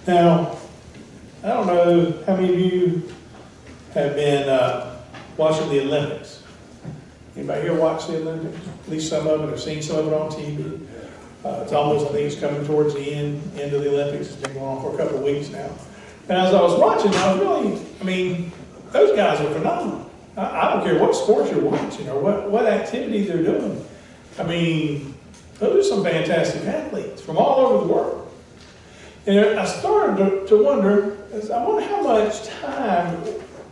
Now, I don't know how many of you have been watching the Olympics. Anybody here watch the Olympics? At least some of it, or seen some of it on TV. It's almost, I think it's coming towards the end of the Olympics. It's been going on for a couple of weeks now. And as I was watching, I was really, those guys are phenomenal. I don't care what sports you're watching or what activities they're doing. Those are some fantastic athletes from all over the world. And I started to wonder, I wonder how much time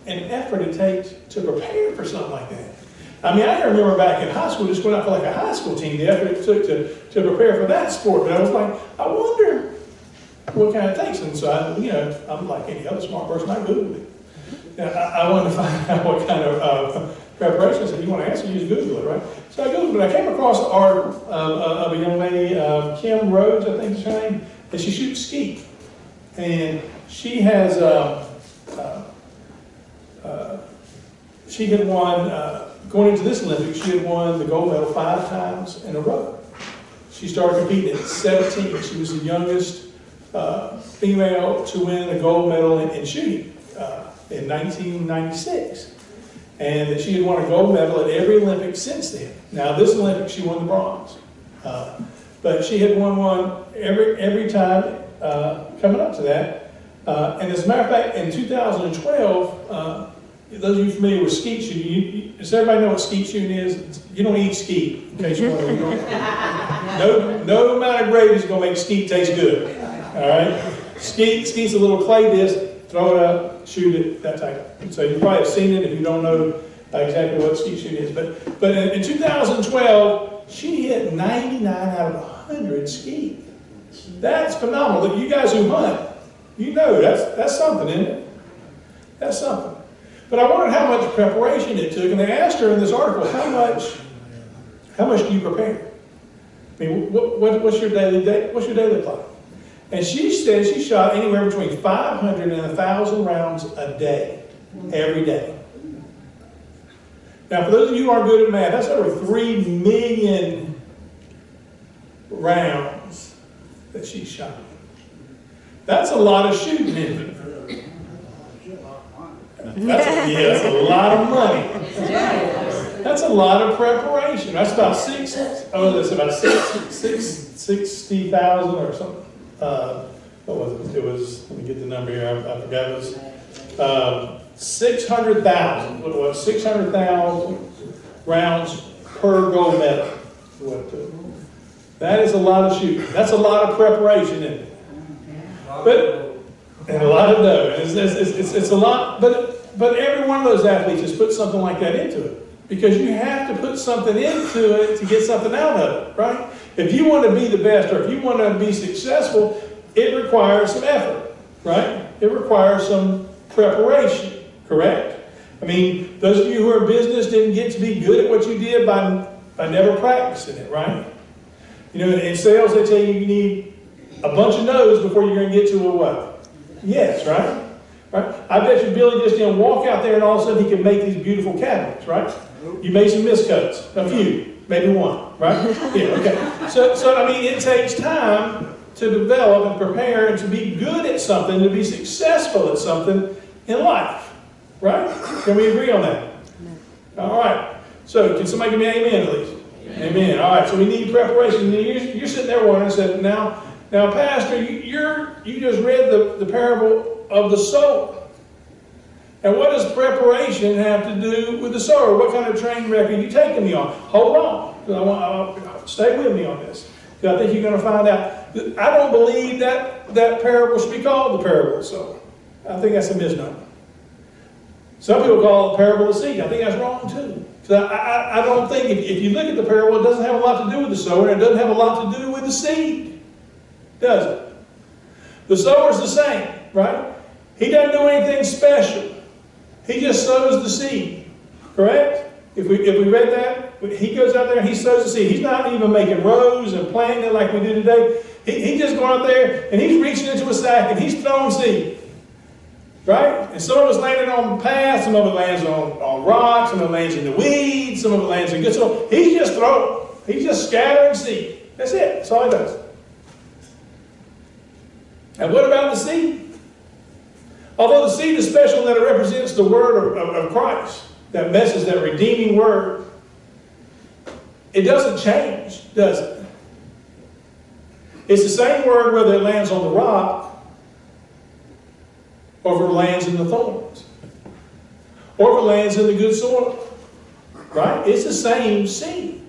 and effort it takes to prepare for something like that. I can remember back in high school, just going out for like a high school team, the effort it took to prepare for that sport. But I was like, I wonder what kind of takes. And so I'm like any other smart person, I Googled it. I wanted to find out what kind of preparation. So if you want to answer, you just Google it, right? So I Googled it. I came across an art of a young lady, Kim Rhodes, I think is her name, and she shoots ski. And she has, she had won, going into this Olympics, she had won the gold medal 5 times in a row. She started competing at 17. She was the youngest female to win a gold medal in shooting in 1996. And she had won a gold medal at every Olympics since then. Now, this Olympics, she won the bronze. But she had won one every time coming up to that. And as a matter of fact, in 2012, those of you familiar with skeet shooting, does everybody know what skeet shooting is? You don't eat skeet, in case you want to know. No amount of gravy is going to make skeet taste good. All right? Skeet's a little clay disc, throw it up, shoot it, that type of thing. So you probably have seen it if you don't know exactly what skeet shooting is. But in 2012, she hit 99 out of 100 skeet. That's phenomenal. You guys who hunt, you know that's something, isn't it? That's something. But I wondered how much preparation it took, and they asked her in this article, how much do you prepare? What's your day look like? And she said she shot anywhere between 500 and 1,000 rounds a day, every day. Now, for those of you who aren't good at math, that's over 3 million rounds that she shot. That's a lot of shooting, isn't it? That's a lot of money. That's a lot of preparation. That's about 60,000 or something. What was it? It was, let me get the number here. I forgot it was 600,000. What was 600,000 rounds per gold medal? That is a lot of shooting. That's a lot of preparation, isn't it? And a lot of dough. It's a lot, but every one of those athletes has put something like that into it. Because you have to put something into it to get something out of it, right? If you want to be the best or if you want to be successful, it requires some effort, right? It requires some preparation, correct? Those of you who are in business didn't get to be good at what you did by never practicing it, right? In sales, they tell you need a bunch of no's before you're going to get to a what? Yes, right? Right? I bet you Billy just didn't walk out there and all of a sudden he can make these beautiful cabinets, right? You made some miscuts, a few, maybe one, right? Yeah, okay. So it takes time to develop and prepare and to be good at something, to be successful at something in life, right? Can we agree on that? All right. So can somebody give me an amen, please? Amen. All right. So we need preparation. You're sitting there wondering, said, now, Pastor, you just read the parable of the sower. And what does preparation have to do with the sower? What kind of train wreck are you taking me on? Hold on. Stay with me on this. Because I think you're going to find out. I don't believe that parable should be called the parable of the sower. I think that's a misnomer. Some people call it the parable of the seed. I think that's wrong too. So I don't think, if you look at the parable, it doesn't have a lot to do with the sower, and it doesn't have a lot to do with the seed. Does it? The sower's the same, right? He doesn't do anything special. He just sows the seed, correct? If we read that, he goes out there and he sows the seed. He's not even making rows and planting it like we do today. He just going out there and he's reaching into a sack and he's throwing seed, right? And some of it's landing on paths, some of it lands on rocks, some of it lands in the weeds, some of it lands in good soil. He's just throwing. He's just scattering seed. That's it. That's all he does. And what about the seed? Although the seed is special that it represents the word of Christ, that message, that redeeming word, it doesn't change, does it? It's the same word whether it lands on the rock or if it lands in the thorns or if it lands in the good soil. Right? It's the same seed.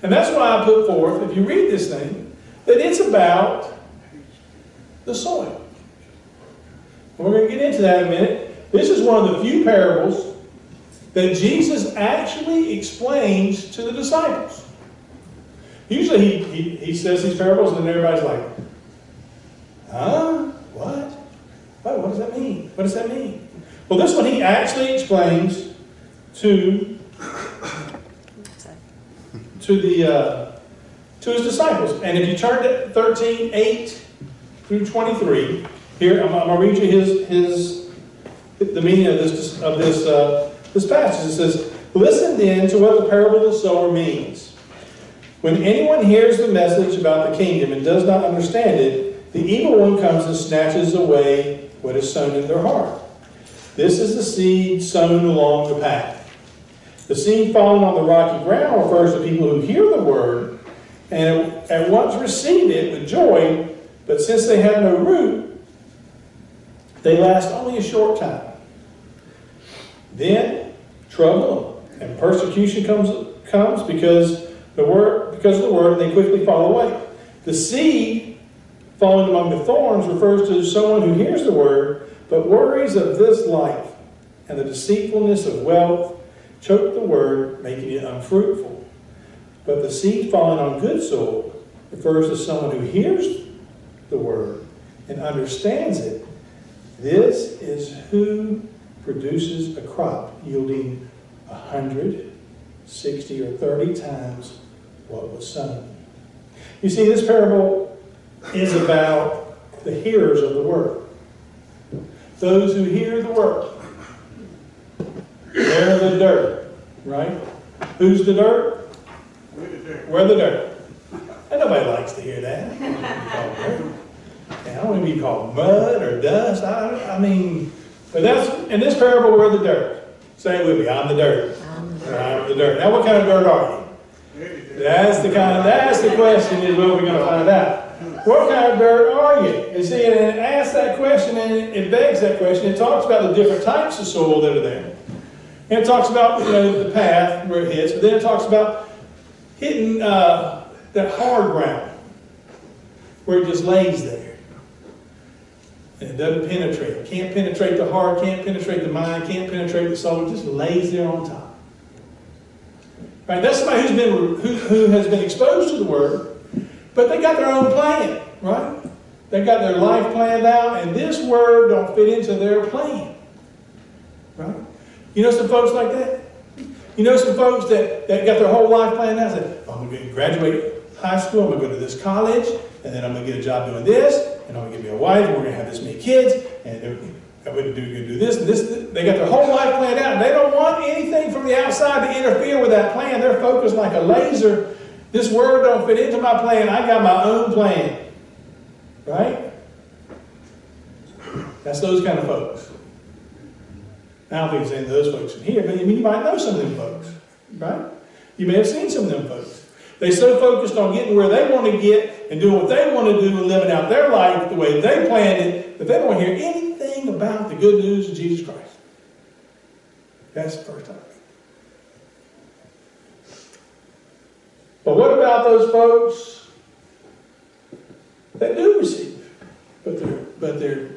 And that's why I put forth, if you read this thing, that it's about the soil. And we're going to get into that in a minute. This is one of the few parables that Jesus actually explains to the disciples. Usually he says these parables and then everybody's like, huh? What? What does that mean? What does that mean? Well, this one he actually explains to his disciples. And if you turn to 13:8 through 23, here I'm going to read you the meaning of this passage. It says, "Listen then to what the parable of the sower means. When anyone hears the message about the kingdom and does not understand it, the evil one comes and snatches away what is sown in their heart. This is the seed sown along the path. The seed fallen on the rocky ground refers to people who hear the word and at once receive it with joy, but since they have no root, they last only a short time. Then trouble and persecution comes because of the word, and they quickly fall away. The seed falling among the thorns refers to someone who hears the word, but worries of this life and the deceitfulness of wealth choke the word, making it unfruitful. But the seed falling on good soil refers to someone who hears the word and understands it. This is who produces a crop yielding 100, 60, or 30 times what was sown." You see, this parable is about the hearers of the word. Those who hear the word. They're the dirt, right? Who's the dirt? We're the dirt. And nobody likes to hear that. I don't want to be called mud or dust. I mean, but in this parable, we're the dirt. Say it with me, I'm the dirt. I'm the dirt. Now, what kind of dirt are you? That's the question is what we're going to find out. What kind of dirt are you? You see, and it asks that question, and it begs that question. It talks about the different types of soil that are there. And it talks about the path where it hits, but then it talks about hitting that hard ground where it just lays there. And it doesn't penetrate. Can't penetrate the heart, can't penetrate the mind, can't penetrate the soul. It just lays there on top. Right? That's somebody who has been exposed to the word, but they got their own plan, right? They got their life planned out, and this word don't fit into their plan. Right? You know some folks like that? You know some folks that got their whole life planned out? Say, I'm going to graduate high school, I'm going to go to this college, and then I'm going to get a job doing this, and I'm going to get me a wife, and we're going to have this many kids, and I'm going to do this and this. They got their whole life planned out, and they don't want anything from the outside to interfere with that plan. They're focused like a laser. This word don't fit into my plan. I got my own plan. Right? That's those kind of folks. I don't think there's any of those folks in here, but you might know some of them folks. Right? You may have seen some of them folks. They're so focused on getting where they want to get and doing what they want to do and living out their life the way they planned it, that they don't want to hear anything about the good news of Jesus Christ. That's the first time. But what about those folks that do receive, but their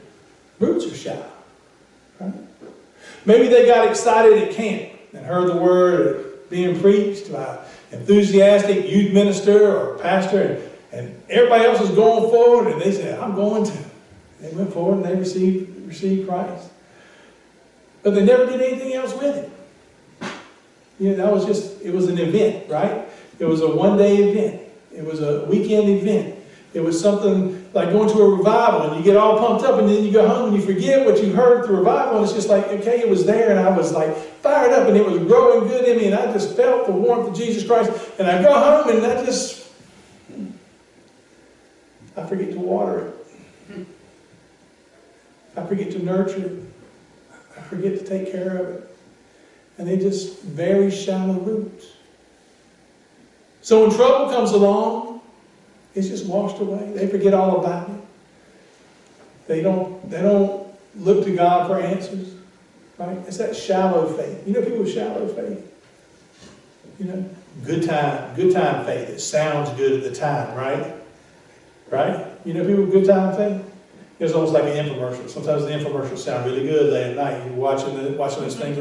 roots are shallow? Right? Maybe they got excited at camp and heard the word being preached by an enthusiastic youth minister or pastor, and everybody else is going forward, and they said, I'm going to. They went forward and they received Christ. But they never did anything else with it. It was an event, right? It was a one-day event. It was a weekend event. It was something like going to a revival and you get all pumped up and then you go home and you forget what you heard through revival, and it's just like, okay, it was there and I was like fired up and it was growing good in me and I just felt the warmth of Jesus Christ, and I go home and I forget to water it. I forget to nurture it. I forget to take care of it. And they just very shallow roots. So when trouble comes along, it's just washed away. They forget all about it. They don't look to God for answers. Right? It's that shallow faith. You know people with shallow faith? You know? Good time faith. It sounds good at the time, right? Right? You know people with good time faith? It's almost like an infomercial. Sometimes the infomercials sound really good late at night. You're watching those things.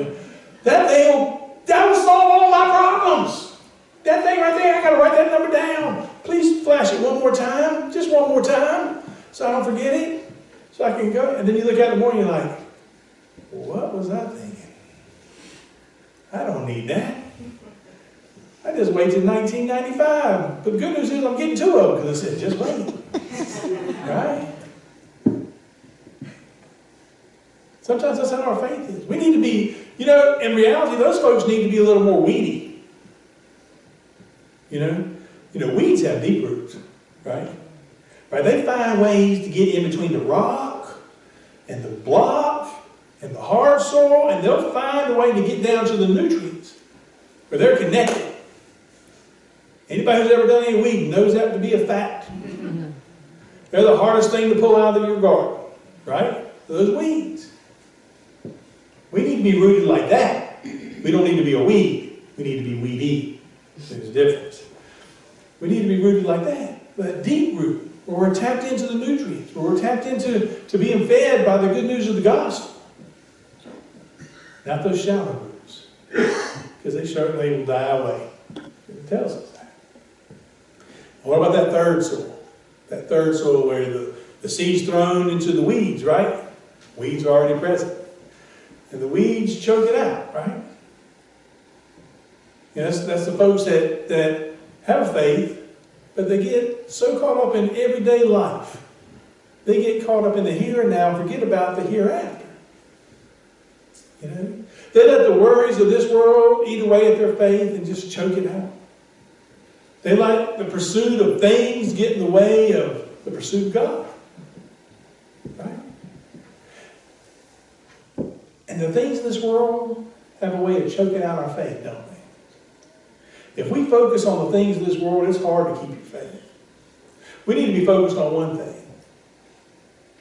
That will solve all my problems. That thing right there, I got to write that number down. Please flash it one more time. Just one more time. So I don't forget it. So I can go. And then you look at it in the morning, you're like, what was I thinking? I don't need that. I just wait till 1995. But the good news is I'm getting two of them because I said, just wait. Right? Sometimes that's how our faith is. We need to be, in reality, those folks need to be a little more weedy. Weeds have deep roots, right? Right? They find ways to get in between the rock and the block and the hard soil, and they'll find a way to get down to the nutrients where they're connected. Anybody who's ever done any weeding knows that to be a fact. They're the hardest thing to pull out of your garden, right? Those weeds. We need to be rooted like that. We don't need to be a weed. We need to be weedy. There's a difference. We need to be rooted like that. But a deep root, where we're tapped into the nutrients, where we're tapped into being fed by the good news of the gospel. Not those shallow roots. Because they certainly will die away. It tells us that. And what about that third soil? That third soil where the seed's thrown into the weeds, right? Weeds are already present. And the weeds choke it out, right? That's the folks that have faith, but they get so caught up in everyday life. They get caught up in the here and now and forget about the hereafter. They let the worries of this world eat away at their faith and just choke it out. They let the pursuit of things get in the way of the pursuit of God. Right? And the things in this world have a way of choking out our faith, don't they? If we focus on the things of this world, it's hard to keep your faith. We need to be focused on one thing.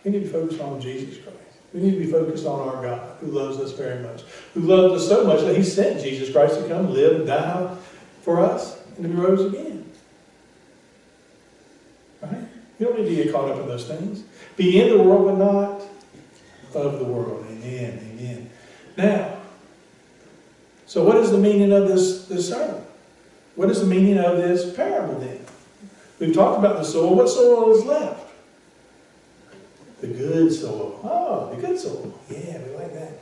We need to be focused on Jesus Christ. We need to be focused on our God, who loves us very much. Who loved us so much that He sent Jesus Christ to come live and die for us and to be rose again. Right? You don't need to get caught up in those things. Be in the world, but not of the world. Amen. Amen. Now, so what is the meaning of this sermon? What is the meaning of this parable then? We've talked about the soil. What soil is left? The good soil. Oh, the good soil. Yeah, we like that.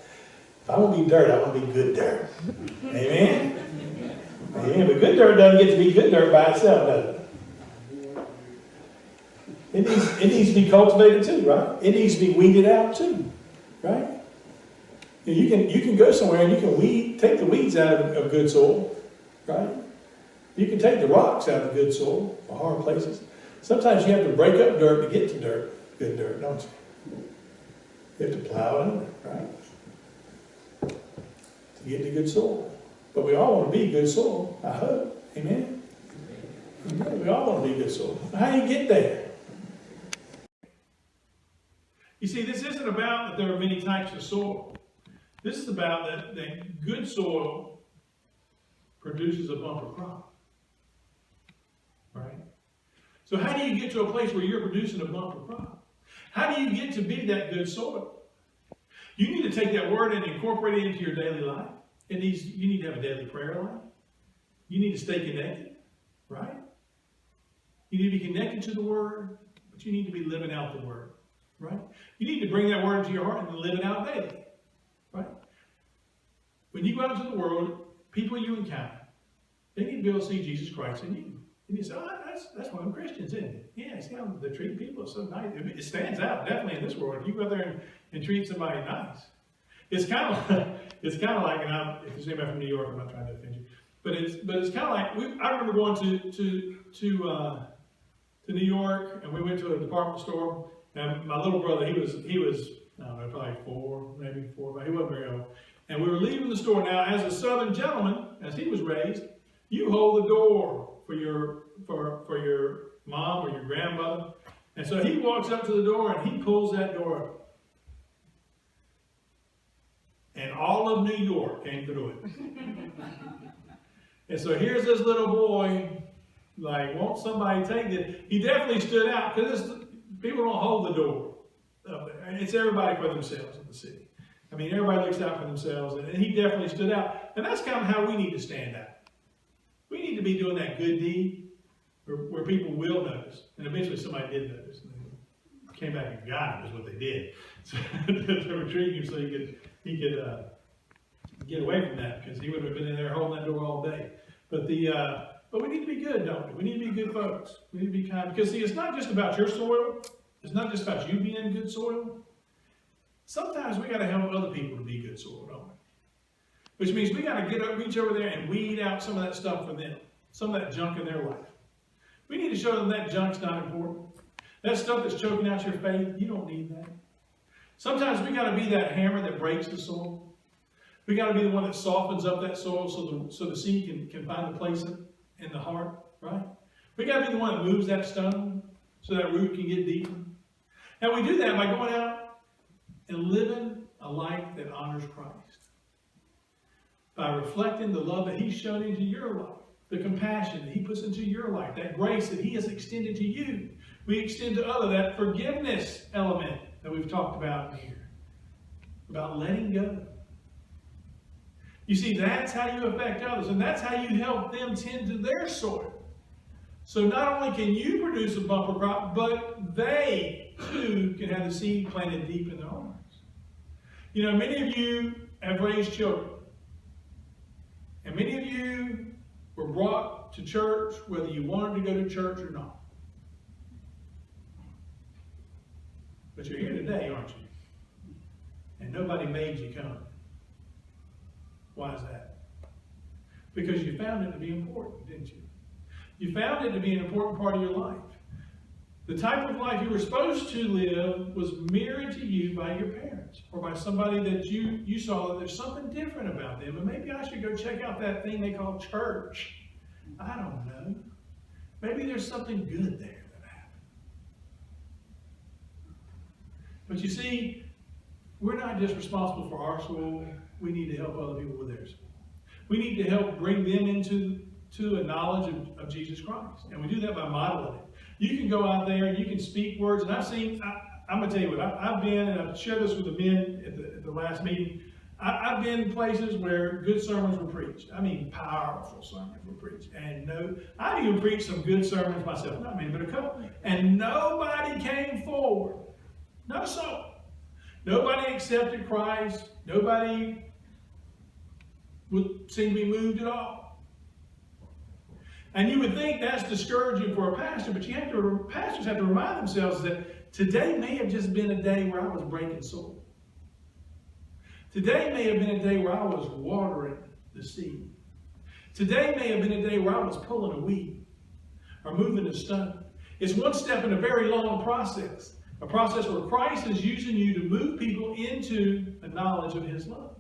If I want to be dirt, I want to be good dirt. Amen? Amen. But good dirt doesn't get to be good dirt by itself, does it? It needs to be cultivated too, right? It needs to be weeded out too, right? You can go somewhere and you can take the weeds out of good soil, right? You can take the rocks out of good soil, the hard places. Sometimes you have to break up dirt to get to good dirt, don't you? You have to plow it under, right? To get to good soil. But we all want to be good soil, I hope. Amen? Amen. We all want to be good soil. How do you get there? You see, this isn't about that there are many types of soil. This is about that good soil produces a bumper crop. Right? So how do you get to a place where you're producing a bumper crop? How do you get to be that good soil? You need to take that word and incorporate it into your daily life. You need to have a daily prayer life. You need to stay connected, right? You need to be connected to the word, but you need to be living out the word, right? You need to bring that word into your heart and live it out daily, right? When you go out into the world, people you encounter, they need to be able to see Jesus Christ in you. And you say, oh, that's one of them Christians, isn't it? Yeah, see how they treat people so nice. It stands out definitely in this world. If you go there and treat somebody nice, it's kind of like, and if there's anybody from New York, I'm not trying to offend you, but it's kind of like I remember going to New York, and we went to a department store, and my little brother he was I don't know, probably 4, maybe 4, but he wasn't very old. And we were leaving the store. Now, as a Southern gentleman, as he was raised, you hold the door for your mom or your grandmother. And so he walks up to the door and he pulls that door up. And all of New York came through it. And so here's this little boy, like, won't somebody take it? He definitely stood out, because people don't hold the door up there. And it's everybody for themselves in the city. I mean, everybody looks out for themselves, and he definitely stood out. And that's kind of how we need to stand out. We need to be doing that good deed where people will notice. And eventually somebody did notice. And they came back and got him, is what they did. So to retrieve him so he could get away from that, because he would have been in there holding that door all day. But we need to be good, don't we? We need to be good folks. We need to be kind. Because, see, it's not just about your soil. It's not just about you being good soil. Sometimes we got to help other people to be good soil, don't we? Which means we got to reach over there and weed out some of that stuff for them. Some of that junk in their life. We need to show them that junk's not important. That stuff that's choking out your faith, you don't need that. Sometimes we got to be that hammer that breaks the soil. We got to be the one that softens up that soil so the seed can find a place in the heart, right? We got to be the one that moves that stone so that root can get deeper. And we do that by going out and living a life that honors Christ. By reflecting the love that He's shown into your life, the compassion that He puts into your life, that grace that He has extended to you. We extend to others that forgiveness element that we've talked about here, about letting go. You see, that's how you affect others, and that's how you help them tend to their soil. So not only can you produce a bumper crop, but they too can have the seed planted deep in their hearts. You know, many of you have raised children, and many of you were brought to church whether you wanted to go to church or not. But you're here today, aren't you? And nobody made you come. Why is that? Because you found it to be important, didn't you? You found it to be an important part of your life. The type of life you were supposed to live was mirrored to you by your parents or by somebody that you saw that there's something different about them. And maybe I should go check out that thing they call church. I don't know. Maybe there's something good there that happened. But you see, we're not just responsible for our soul. We need to help other people with their soul. We need to help bring them into a knowledge of Jesus Christ. And we do that by modeling it. You can go out there and you can speak words. And I'm going to tell you what, I've been, and I've shared this with the men at the last meeting. I've been in places where good sermons were preached. I mean, powerful sermons were preached. And I've even preached some good sermons myself. Not many, but a couple. And nobody came forward. Not a soul. Nobody accepted Christ. Nobody would seem to be moved at all. And you would think that's discouraging for a pastor, but pastors have to remind themselves that today may have just been a day where I was breaking soil. Today may have been a day where I was watering the seed. Today may have been a day where I was pulling a weed or moving a stone. It's one step in a very long process, a process where Christ is using you to move people into a knowledge of His love.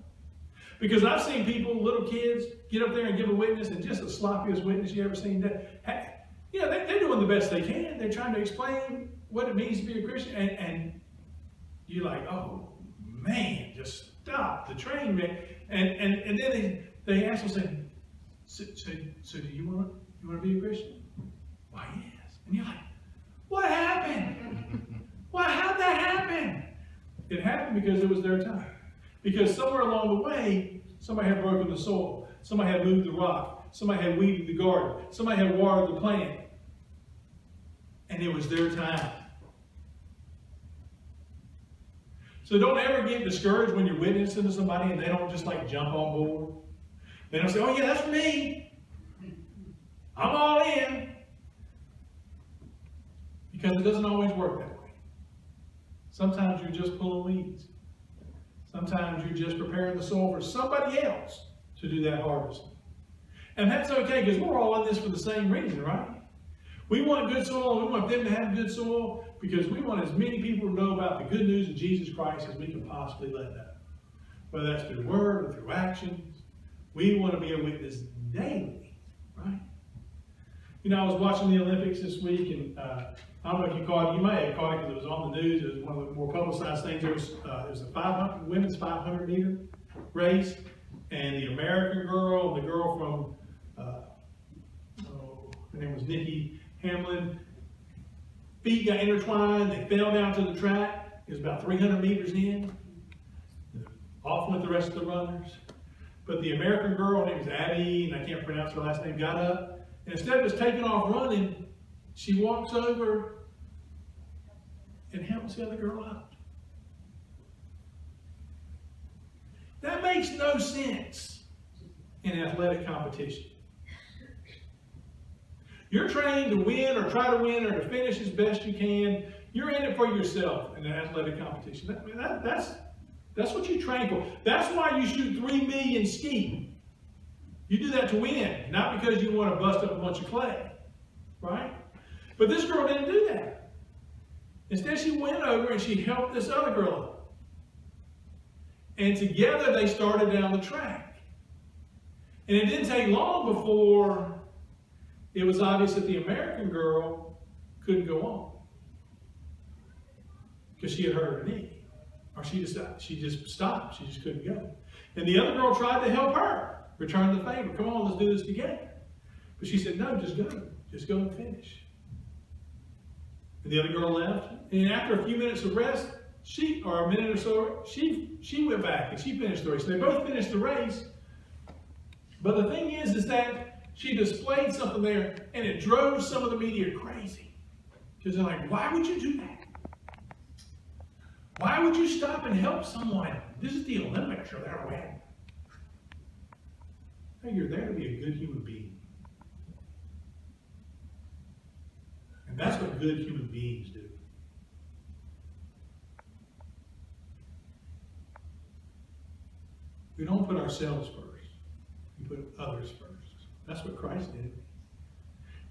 Because I've seen people, little kids, get up there and give a witness, and just the sloppiest witness you ever seen. They're doing the best they can. They're trying to explain what it means to be a Christian. And you're like, oh, man, just stop the train wreck. And then they ask them, so do you want to be a Christian? Why, yes. And you're like, what happened? How'd that happen? It happened because it was their time. Because somewhere along the way, somebody had broken the soil. Somebody had moved the rock. Somebody had weeded the garden. Somebody had watered the plant. And it was their time. So don't ever get discouraged when you're witnessing to somebody and they don't just like jump on board. They don't say, oh yeah, that's for me. I'm all in. Because it doesn't always work that way. Sometimes you're just pulling weeds. Sometimes you're just preparing the soil for somebody else to do that harvesting. And that's okay, because we're all in this for the same reason, right? We want good soil, and we want them to have good soil, because we want as many people to know about the good news of Jesus Christ as we can possibly let know. Whether that's through word or through actions, we want to be a witness daily, right? You know, I was watching the Olympics this week, and I don't know if you caught it. You may have caught it because it was on the news. It was one of the more publicized things. It was a women's 500 meter race, and the American girl, the girl from, her name was Nikki Hamlin, feet got intertwined. They fell down to the track. It was about 300 meters in. Off went the rest of the runners. But the American girl, her name was Abby, and I can't pronounce her last name, got up. And instead of just taking off running, she walks over and helps the other girl out. That makes no sense in athletic competition. You're trained to win or try to win or to finish as best you can. You're in it for yourself in an athletic competition. That's what you train for. That's why you shoot 3 million ski. You do that to win, not because you want to bust up a bunch of clay, right? But this girl didn't do that. Instead, she went over and she helped this other girl up. And together they started down the track. And it didn't take long before it was obvious that the American girl couldn't go on because she had hurt her knee. Or she just stopped. She just couldn't go. And the other girl tried to help her, return the favor. Come on, let's do this together. But she said, no, just go. Just go and finish. And the other girl left. And after a few minutes of rest, or a minute or so, she went back and she finished the race. They both finished the race. But the thing is that she displayed something there, and it drove some of the media crazy. Because they're like, why would you do that? Why would you stop and help someone? This is the Olympics. You're there to win. Hey, you're there to be a good human being. And that's what good human beings do. We don't put ourselves first. We put others first. That's what Christ did.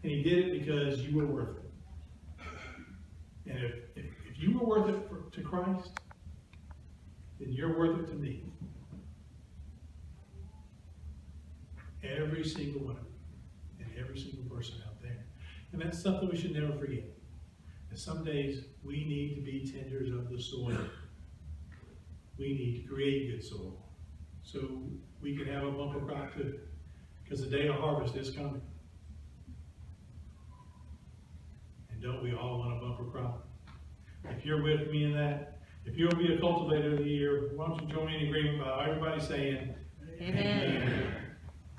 And he did it because you were worth it. And if you were worth it to Christ, then you're worth it to me. Every single one of you, and every single person out there. And that's something we should never forget. And some days we need to be tenders of the soil. We need to create good soil so we can have a bumper crop too. Because the day of harvest is coming. And don't we all want a bumper crop? If you're with me in that, if you'll be a cultivator of the year, why don't you join me in agreement by everybody saying, Amen. Amen.